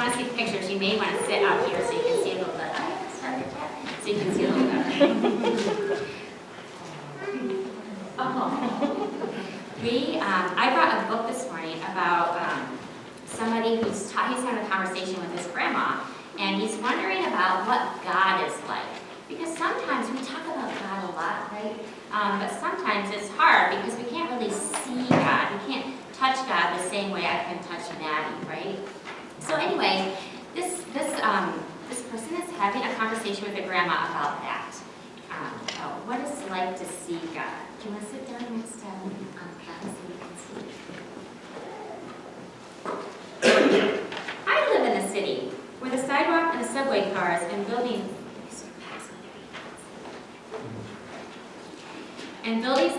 want to see the pictures, you may want to sit up here so you can see a little bit. I haven't started yet, so you can see a little better. I brought a book this morning about somebody he's having a conversation with his grandma, and he's wondering about what God is like. Because sometimes we talk about God a lot, right? But sometimes it's hard because we can't really see God. We can't touch God the same way I can touch Maddie, right? So anyway, this person is having a conversation with their grandma about that. About what it's like to see God. Do you want to sit down next to Pat so you can see? I live in a city where the sidewalk and the subway cars and buildings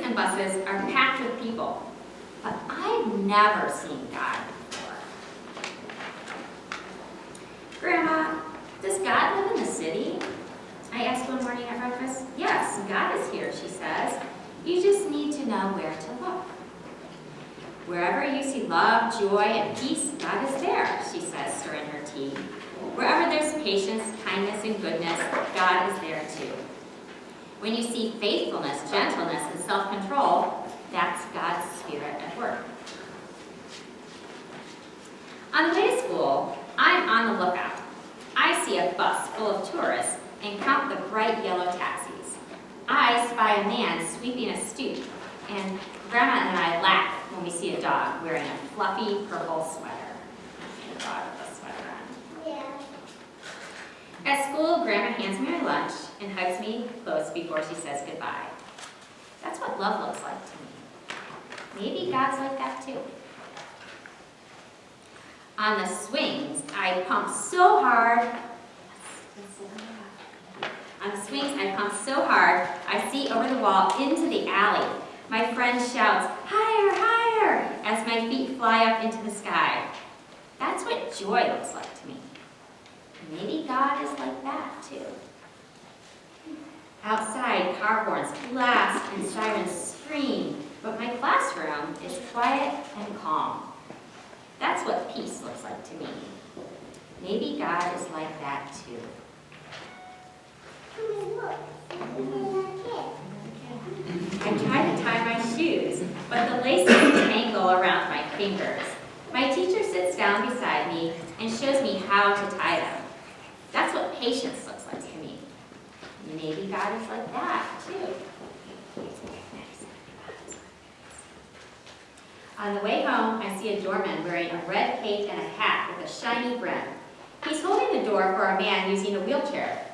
and buses are packed with people. But I've never seen God before. Grandma, does God live in the city? I asked one morning at breakfast. Yes, God is here, she says. You just need to know where to look. Wherever you see love, joy, and peace, God is there, she says, stirring her tea. Wherever there's patience, kindness, and goodness, God is there too. When you see faithfulness, gentleness, and self-control, that's God's Spirit at work. On the way to school, I'm on the lookout. I see a bus full of tourists and count the bright yellow taxis. I spy a man sweeping a stoop, and Grandma and I laugh when we see a dog wearing a fluffy purple sweater. A dog with a sweater on. Yeah. At school, Grandma hands me my lunch and hugs me close before she says goodbye. That's what love looks like to me. Maybe God's like that too. On the swings, I pump so hard. On the swings, I pump so hard, I see over the wall into the alley. My friend shouts, higher, higher, as my feet fly up into the sky. That's what joy looks like to me. Maybe God is like that too. Outside, car horns blast and sirens scream, but my classroom is quiet and calm. That's what peace looks like to me. Maybe God is like that too. I try to tie my shoes, but the laces tangle around my fingers. My teacher sits down beside me and shows me how to tie them. That's what patience looks like to me. Maybe God is like that too. On the way home, I see a doorman wearing a red cape and a hat with a shiny brim. He's holding the door for a man using a wheelchair.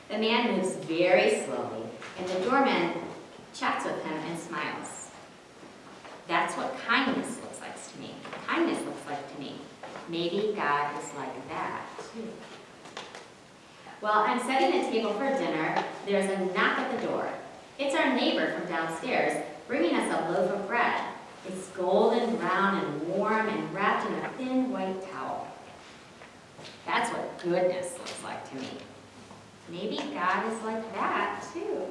The man moves very slowly, and the doorman chats with him and smiles. That's what kindness looks like to me. Kindness looks like to me. Maybe God is like that too. While I'm setting the table for dinner, there's a knock at the door. It's our neighbor from downstairs bringing us a loaf of bread. It's golden brown and warm and wrapped in a thin white towel. That's what goodness looks like to me. Maybe God is like that too.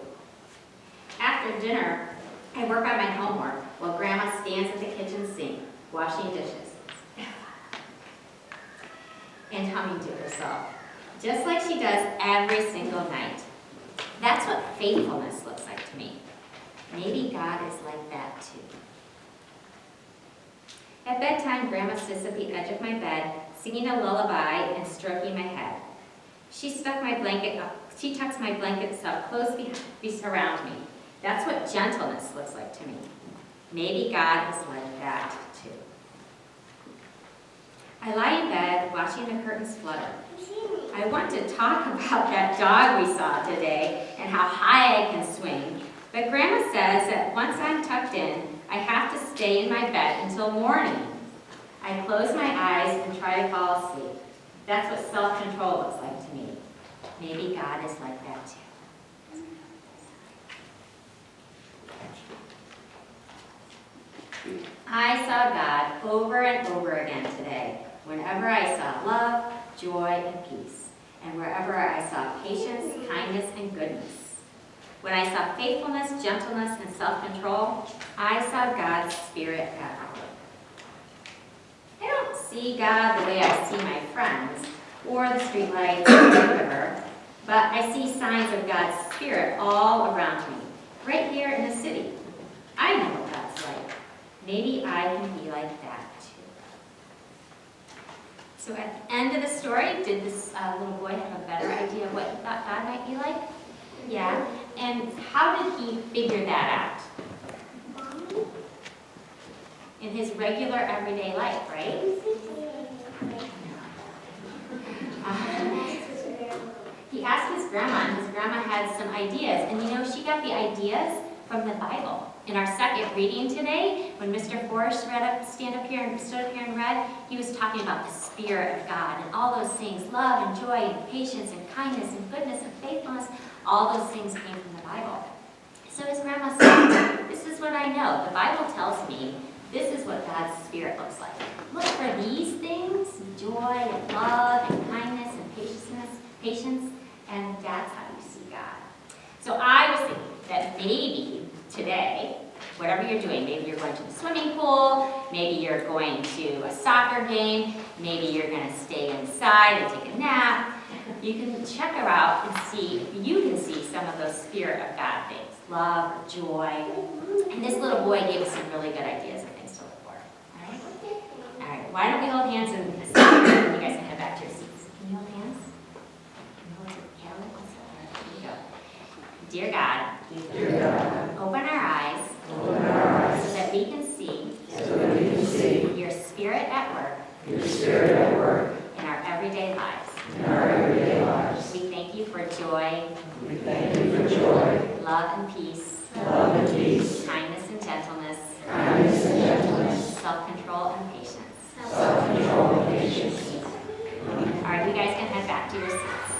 After dinner, I work on my homework while Grandma stands at the kitchen sink, washing dishes and humming to herself, just like she does every single night. That's what faithfulness looks like to me. Maybe God is like that too. At bedtime, Grandma sits at the edge of my bed, singing a lullaby and stroking my head. She tucks my blankets up close around me. That's what gentleness looks like to me. Maybe God is like that too. I lie in bed watching the curtains flutter. I want to talk about that dog we saw today and how high I can swing, but Grandma says that once I'm tucked in, I have to stay in my bed until morning. I close my eyes and try to fall asleep. That's what self-control looks like to me. Maybe God is like that too. I saw God over and over again today, whenever I saw love, joy, and peace, and wherever I saw patience, kindness, and goodness. When I saw faithfulness, gentleness, and self-control, I saw God's Spirit at work. I don't see God the way I see my friends, or the streetlights, or the river, but I see signs of God's Spirit all around me, right here in the city. I know what God's like. Maybe I can be like that too. So at the end of the story, did this little boy have a better idea of what he thought God might be like? Yeah. And how did he figure that out? In his regular everyday life, right? He asked his grandma, and his grandma had some ideas. And you know, she got the ideas from the Bible. In our second reading today, when Mr. Forrest stood up here and read, he was talking about the Spirit of God and all those things, love and joy and patience and kindness and goodness and faithfulness. All those things came from the Bible. So his grandma said, this is what I know. The Bible tells me this is what God's Spirit looks like. Look for these things, joy and love and kindness and patience, and that's how you see God. So I was thinking that maybe today, whatever you're doing, maybe you're going to the swimming pool, maybe you're going to a soccer game, maybe you're going to stay inside and take a nap. You can check her out and see if you can see some of those Spirit of God things, love, joy. And this little boy gave us some really good ideas of things to look for. All right? All right, why don't we hold hands and you guys can head back to your seats. Can you hold hands? Dear God, open our eyes, so that we can see your Spirit at work in our everyday lives. We thank you for joy, love and peace, kindness and gentleness, self-control and patience. All right, you guys can head back to your seats.